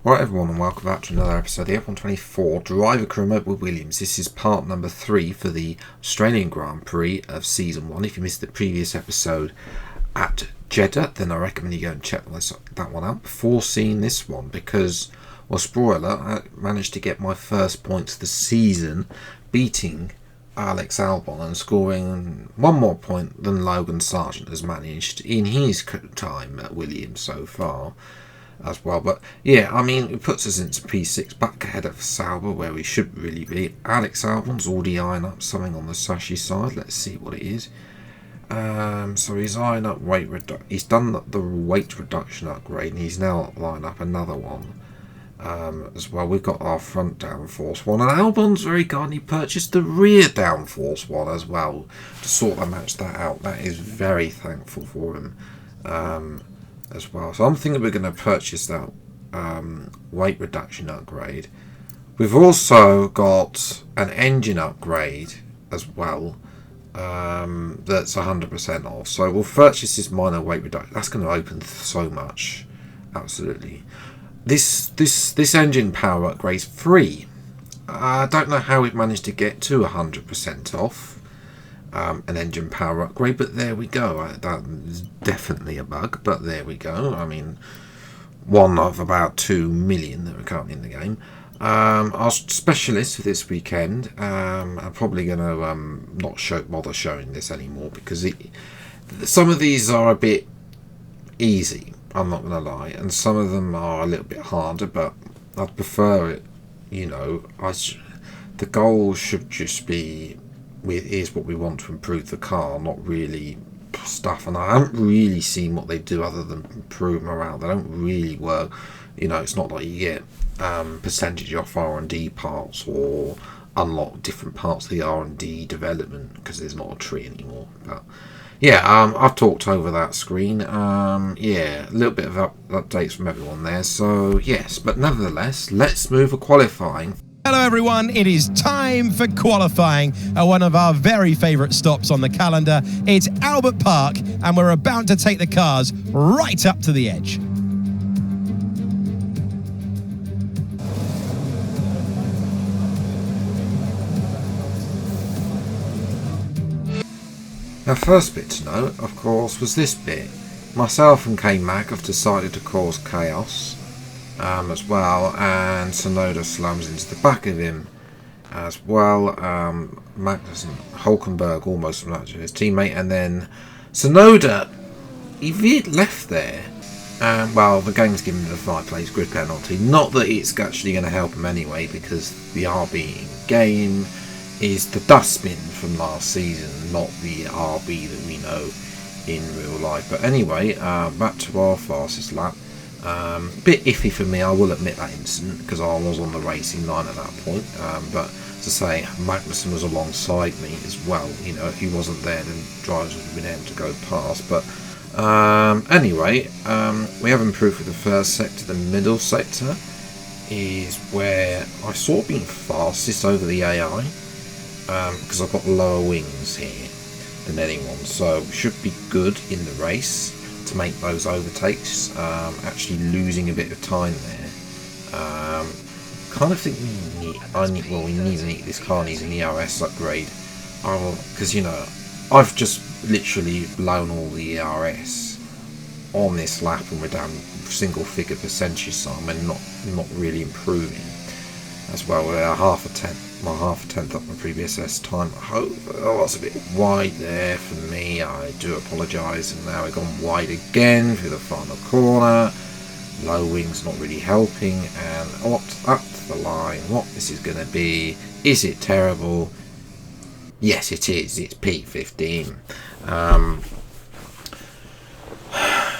Right everyone, and welcome back to another episode of the F124 Driver Career Mode with Williams. This is part number 3 for the Australian Grand Prix of Season 1. If you missed the previous episode at Jeddah, then I recommend you go and check that one out before seeing this one, because, well, spoiler, I managed to get my first points of the season, beating Alex Albon and scoring one more point than Logan Sargent has managed in his time at Williams so far as well. But yeah, I mean, it puts us into P6, back ahead of Sauber where we should really be. Alex Albon's already eyeing up something on the Sashi side. Let's see what it is. So he's eyeing up weight reduction. He's done the weight reduction upgrade, and he's now lining up another one as well. We've got our front downforce one, and Albon's very kindly purchased the rear downforce one as well to sort of match that out. That is very thankful for him as well. So I'm thinking we're going to purchase that weight reduction upgrade. We've also got an engine upgrade as well that's 100% off. So we'll purchase this minor weight reduction. That's going to open so much. Absolutely. This engine power upgrade is free. I don't know how we've managed to get to 100% off an engine power upgrade, but there we go. That is definitely a bug, but there we go. I mean, one of about 2 million that are currently in the game. Our specialist for this weekend, I'm probably going to not bother showing this anymore, because some of these are a bit easy, I'm not going to lie, and some of them are a little bit harder, but I'd prefer it, you know. The goal should just be, here's what we want to improve the car, not really stuff. And I haven't really seen what they do other than improve morale. They don't really work. You know, it's not like you get percentage off R&D parts or unlock different parts of the R&D development, because there's not a tree anymore. But yeah, I've talked over that screen. Yeah, a little bit of updates from everyone there. So yes, but nevertheless, let's move to qualifying. Hello everyone, it is time for qualifying at one of our very favourite stops on the calendar. It's Albert Park, and we're about to take the cars right up to the edge. Now, first bit to note, of course, was this bit. Myself and K-Mac have decided to cause chaos as well, and Tsunoda slams into the back of him as well. Magnussen, Hulkenberg almost slammed his teammate, and then Tsunoda, he veered left there. Well, the game's given him a 5-place grid penalty. Not that it's actually going to help him anyway, because the RB game is the dustbin from last season, not the RB that we know in real life. But anyway, back to our fastest lap. Bit iffy for me, I will admit, that incident, because I was on the racing line at that point. But to say, Magnussen was alongside me as well. You know, if he wasn't there, then drivers would have been able to go past. But anyway, we have improved for the first sector. The middle sector is where I saw being fastest over the AI, because I've got lower wings here than anyone, so should be good in the race to make those overtakes. Actually losing a bit of time there. Kind of think this car needs an ERS upgrade, because you know, I've just literally blown all the ERS on this lap, and we're down single figure percentage, so I'm not really improving as well. We're half a tenth up my previous S time. I hope that's a bit wide there for me. I do apologise. And now we've gone wide again through the final corner. Low wings not really helping, and up the line. What this is going to be? Is it terrible? Yes, it is. It's P15.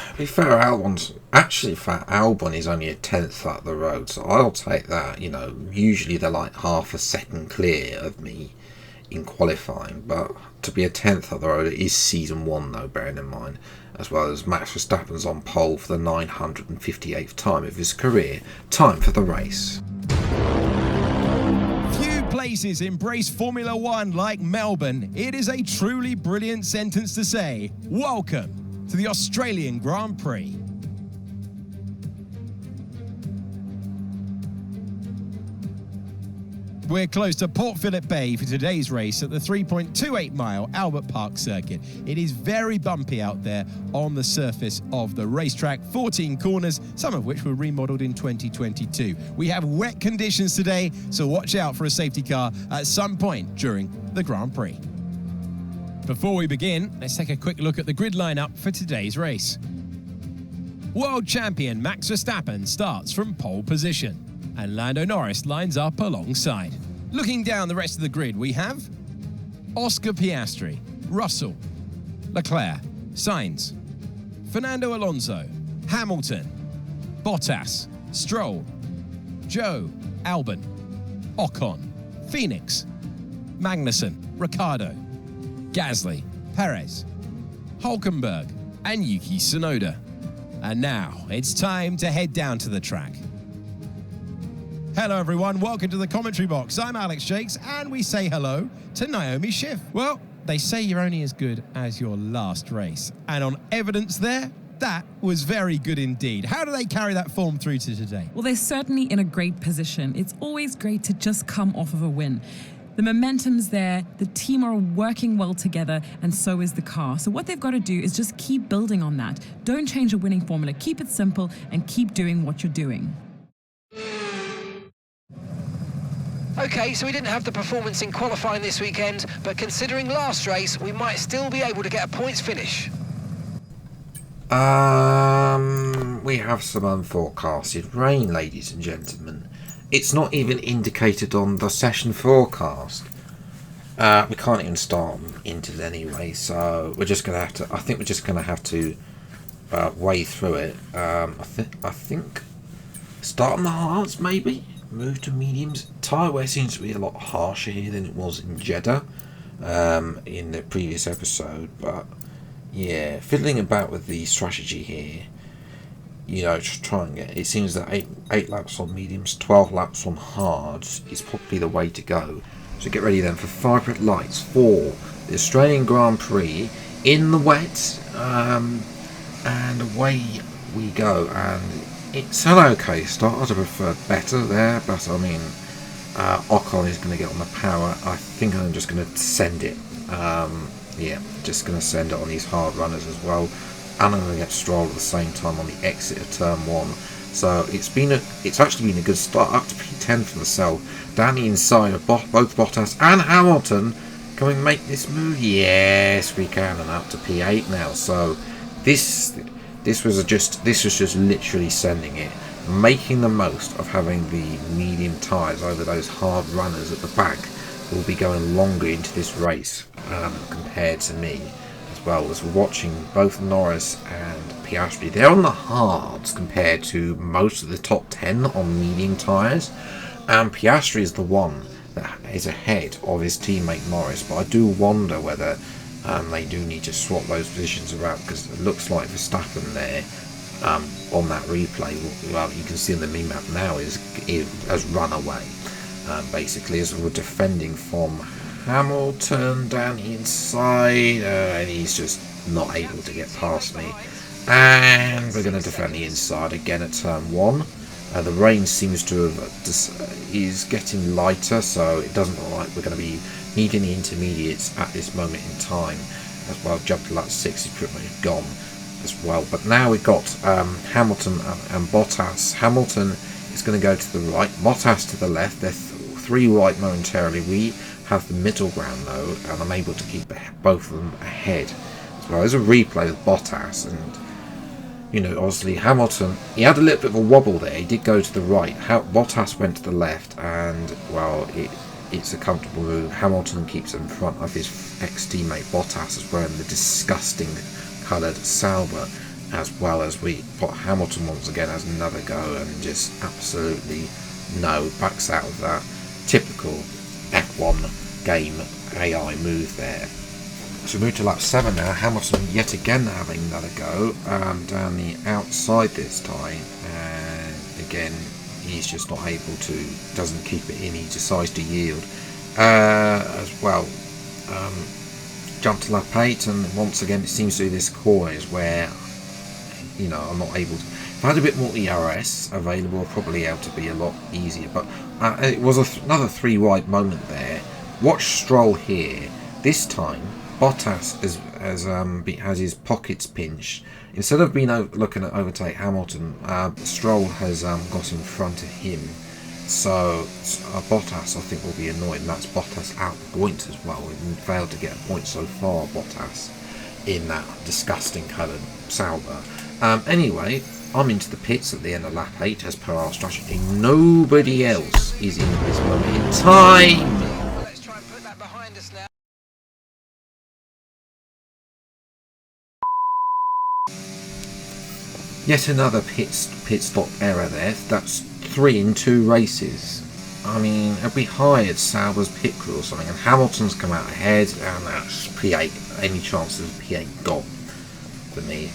To be fair, Albon is only a tenth up the road, so I'll take that. You know, usually they're like half a second clear of me in qualifying, but to be a tenth up the road, it is season 1 though, bearing in mind, as well as Max Verstappen's on pole for the 958th time of his career. Time for the race. Few places embrace Formula One like Melbourne. It is a truly brilliant sentence to say. Welcome to the Australian Grand Prix. We're close to Port Phillip Bay for today's race at the 3.28 mile Albert Park circuit. It is very bumpy out there on the surface of the racetrack. 14 corners, some of which were remodeled in 2022. We have wet conditions today, so watch out for a safety car at some point during the Grand Prix. Before we begin, let's take a quick look at the grid lineup for today's race. World champion Max Verstappen starts from pole position, and Lando Norris lines up alongside. Looking down the rest of the grid, we have Oscar Piastri, Russell, Leclerc, Sainz, Fernando Alonso, Hamilton, Bottas, Stroll, Joe, Albon, Ocon, Phoenix, Magnussen, Ricciardo, Gasly, Perez, Hulkenberg, and Yuki Tsunoda. And now it's time to head down to the track. Hello everyone, welcome to the commentary box. I'm Alex Jakes and we say hello to Naomi Schiff. Well, they say you're only as good as your last race. And on evidence there, that was very good indeed. How do they carry that form through to today? Well, they're certainly in a great position. It's always great to just come off of a win. The momentum's there, the team are working well together, and so is the car. So what they've got to do is just keep building on that. Don't change a winning formula. Keep it simple and keep doing what you're doing. Okay, so we didn't have the performance in qualifying this weekend, but considering last race, we might still be able to get a points finish. We have some unforecasted rain, ladies and gentlemen. It's not even indicated on the session forecast. We can't even start into it anyway, so we're just gonna have to. I think we're just gonna have to wade through it. I think start on the hards, maybe move to mediums. Tyre wear seems to be a lot harsher here than it was in Jeddah in the previous episode, but yeah, fiddling about with the strategy here. You know, just try and get. It seems that eight laps on mediums, 12 laps on hards is probably the way to go. So get ready then for 5 red lights for the Australian Grand Prix in the wet, and away we go. And it's an okay start. I'd have preferred better there, but I mean, Ocon is going to get on the power. I think I'm just going to send it. Yeah, just going to send it on these hard runners as well. And I'm going to get Stroll at the same time on the exit of turn 1. So it's actually been a good start up to P10 for myself. Down the inside of both Bottas and Hamilton. Can we make this move? Yes, we can, and up to P8 now. So this was just literally sending it, making the most of having the medium tyres over those hard runners at the back. Will be going longer into this race compared to me. Well as watching both Norris and Piastri. They're on the hards compared to most of the top 10 on medium tyres, and Piastri is the one that is ahead of his teammate Norris, but I do wonder whether they do need to swap those positions around, because it looks like Verstappen there on that replay, well, you can see on the mini map now, has run away basically, as we're defending from Hamilton down the inside, and he's just not able to get past me. And we're going to defend the inside again at turn 1. The rain seems to have is getting lighter, so it doesn't look like we're going to be needing the intermediates at this moment in time. As well, jump to lap 6 is pretty much gone as well. But now we've got Hamilton and Bottas. Hamilton is going to go to the right, Bottas to the left. They're 3 right momentarily. We have the middle ground though, and I'm able to keep both of them ahead as well. There's a replay with Bottas, and you know, obviously Hamilton, he had a little bit of a wobble there. He did go to the right. Bottas went to the left, and well, it's a comfortable move. Hamilton keeps in front of his ex-teammate Bottas, as wearing the disgusting coloured Sauber, as well as we put Hamilton once again has another go, and just absolutely backs out of that typical F1 game AI move there. So we move to lap 7 now. Hamilton yet again having another go down the outside this time, and again he's just not able to, doesn't keep it in, he decides to yield as well. Jump to lap 8, and once again it seems to be this corner is where, you know, I'm not able to, If I had a bit more ERS available, probably able to be a lot easier. But it was another 3 wide moment there. Watch Stroll here. This time, Bottas has his pockets pinched. Instead of being looking at overtake Hamilton, Stroll has got in front of him. So Bottas, I think, will be annoyed, and that's Bottas out points as well. He failed to get a point so far, Bottas, in that disgusting coloured Sauber. Anyway, I'm into the pits at the end of lap 8 as per our strategy. Nobody else is in this moment in time. Let's try and put that behind us now. Yet another pit stop error there. That's 3 in 2 races. I mean, have we hired Sauber's pit crew or something? And Hamilton's come out ahead, and that's P8. Any chance of P8 gone for me?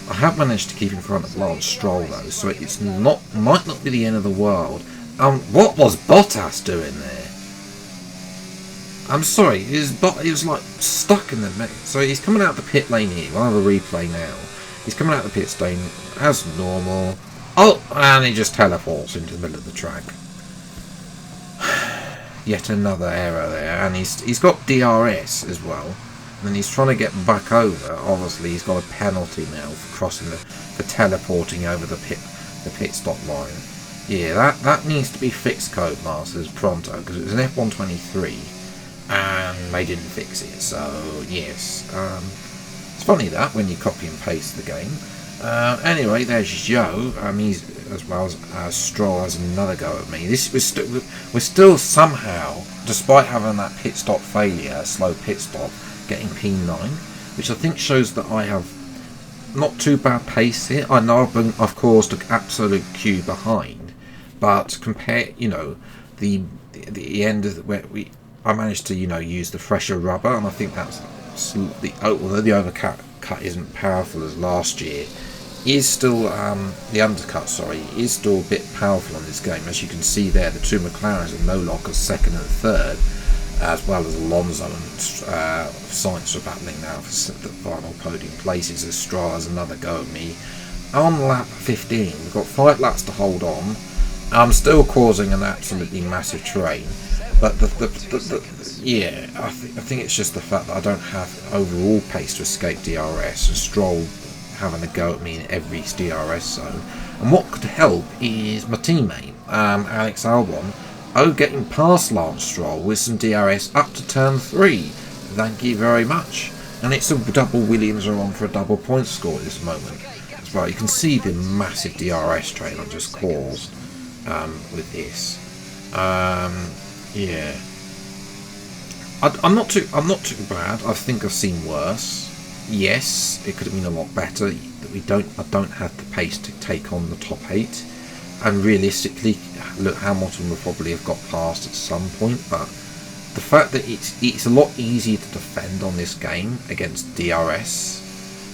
I have managed to keep in front of Lance Stroll though, so it's might not be the end of the world. What was Bottas doing there? I'm sorry, he was like stuck in the middle. So he's coming out the pit lane here. We'll have a replay now. He's coming out the pit lane as normal. Oh, and he just teleports into the middle of the track. Yet another error there, and he's got DRS as well. And he's trying to get back over. Obviously, he's got a penalty now for crossing for teleporting over the pit stop line. Yeah, that needs to be fixed, Codemasters, pronto, because it was an F123 and they didn't fix it. So yes, it's funny that when you copy and paste the game. Anyway, there's Joe. He's as well as Stroll has another go at me. We're still somehow, despite having that pit stop failure, slow pit stop, getting P9, which I think shows that I have not too bad pace here. I know I've caused an absolute queue behind, but compare, the end of where I managed to, use the fresher rubber, and I think that's although the overcut isn't powerful as last year, is still the undercut. Is still a bit powerful on this game. As you can see there, the 2 McLarens and no lock as second and third, as well as Alonso and Sainz are battling now for the final podium places. As Stroll has another go at me. On lap 15, we've got 5 laps to hold on. I'm still causing an absolutely massive train, but yeah, I think it's just the fact that I don't have overall pace to escape DRS, and Stroll having a go at me in every DRS zone. And what could help is my teammate, Alex Albon, getting past Lance Stroll with some DRS up to turn 3. Thank you very much. And it's a double Williams are on for a double point score at this moment as well. You can see the massive DRS train I've just caused with this. Yeah, I'm not too bad. I think I've seen worse. Yes, it could have been a lot better. That I don't have the pace to take on the top 8. And realistically, look, Hamilton would probably have got past at some point, but the fact that it's a lot easier to defend on this game against DRS,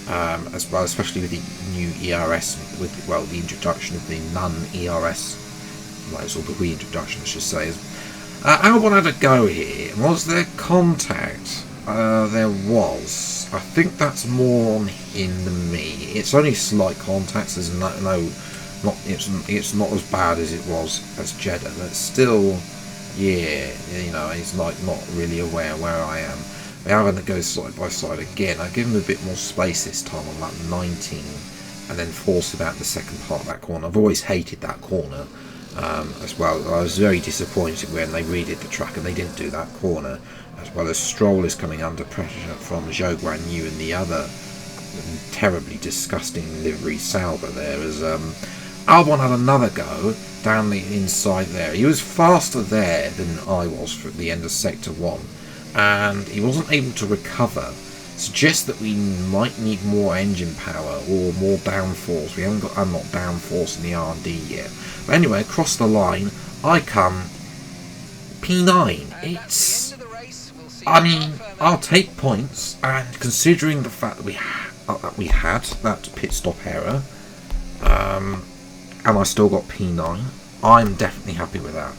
as well, especially with the new ERS, with the introduction of the non-ERS, or the reintroduction, I should say. Albon had a go here. Was there contact? There was. I think that's more on him than me. It's only slight contact. There's it's not as bad as it was as Jeddah, but still, yeah, he's like not really aware where I am. We're having to go side by side again. I give him a bit more space this time on lap 19, and then force him out the second part of that corner. I've always hated that corner as well. I was very disappointed when they redid the track and they didn't do that corner, as well as Stroll is coming under pressure from Zhou Guan Yu and the other terribly disgusting livery Sauber there, as Albon had another go down the inside there. He was faster there than I was for the end of Sector 1, and he wasn't able to recover. Suggests that we might need more engine power or more downforce. We haven't got unlocked downforce in the R&D yet. But anyway, across the line, I come P9. I'll take points, and considering the fact that we had that pit stop error, and I still got P9, I'm definitely happy with that.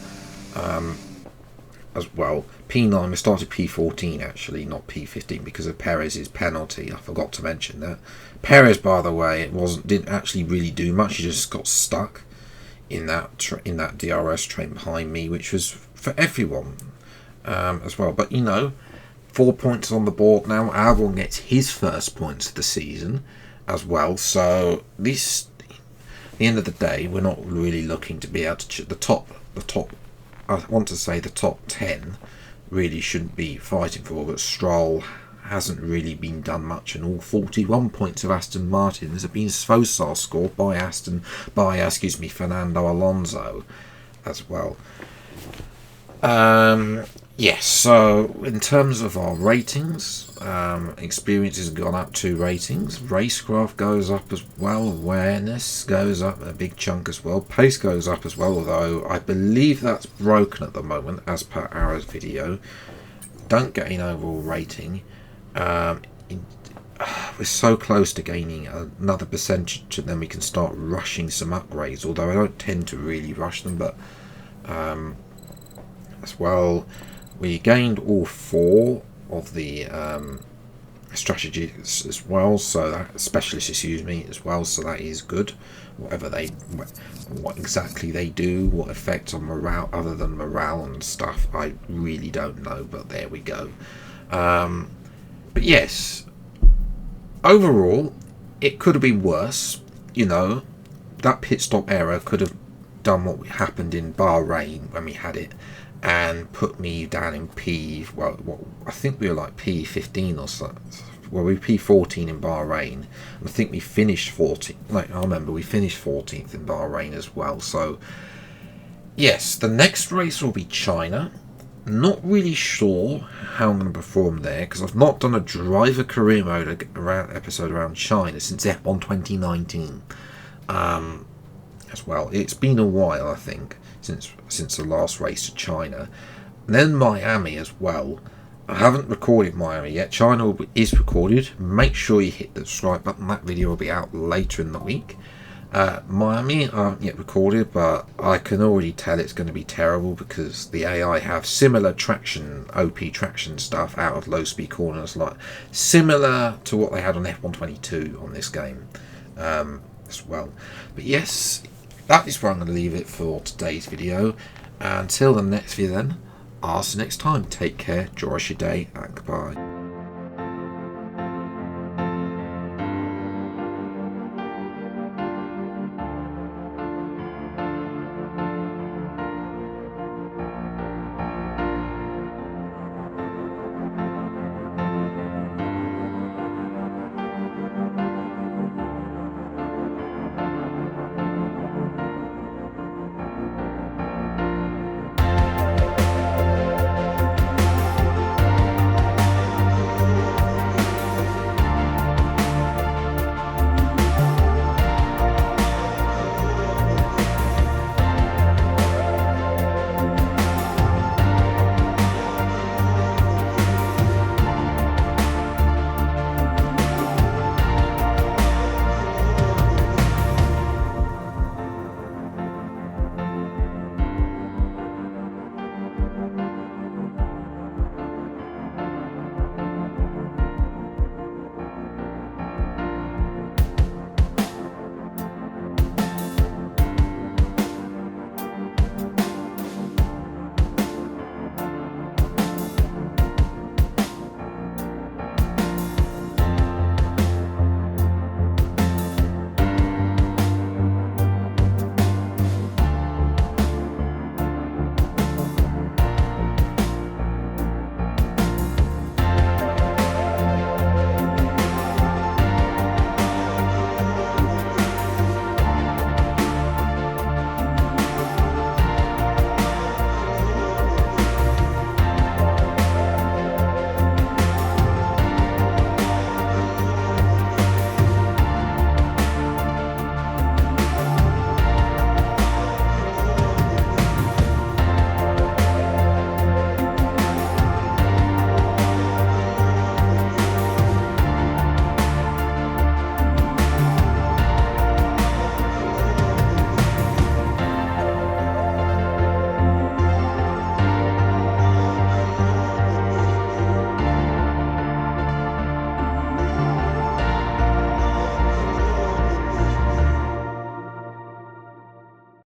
as well. P9, we started P14 actually, not P15 because of Perez's penalty. I forgot to mention that. Perez, by the way, didn't actually really do much. He just got stuck in that DRS train behind me, which was for everyone as well. But 4 points on the board now. Albon gets his first points of the season as well. So this, at the end of the day, we're not really looking to be able to the top. I want to say the top 10 really shouldn't be fighting for, but Stroll hasn't really been done much, and all 41 points of Aston Martin's have been so far scored by Fernando Alonso as well. Yes, so in terms of our ratings, experience has gone up 2 ratings, racecraft goes up as well, awareness goes up a big chunk as well, pace goes up as well, although I believe that's broken at the moment as per our video. Don't get an overall rating. We're so close to gaining another percentage, and then we can start rushing some upgrades, although I don't tend to really rush them. But as well, we gained all 4 of the strategies as well, so that specialists, excuse me, as well, so that is good. What exactly they do, what effect on morale, other than morale and stuff, I really don't know, but there we go. But yes, overall, it could have been worse. That pit stop error could have done what happened in Bahrain when we had it, and put me down in I think we were like P15 or so. Well, we were P14 in Bahrain. I think we finished 14th. I remember we finished 14th in Bahrain as well. So, yes, the next race will be China. Not really sure how I'm going to perform there, because I've not done a driver career mode episode around China since F1 2019. As well, it's been a while, I think, since the last race to China. And then Miami as well. I haven't recorded Miami yet. China is recorded. Make sure you hit the subscribe button. That video will be out later in the week. Miami I haven't yet recorded, but I can already tell it's going to be terrible because the AI have similar traction, OP traction stuff out of low speed corners, like similar to what they had on F1 22 on this game as well. But yes, that is where I'm going to leave it for today's video. Until the next video then, I'll see you next time. Take care, enjoy your day, and goodbye.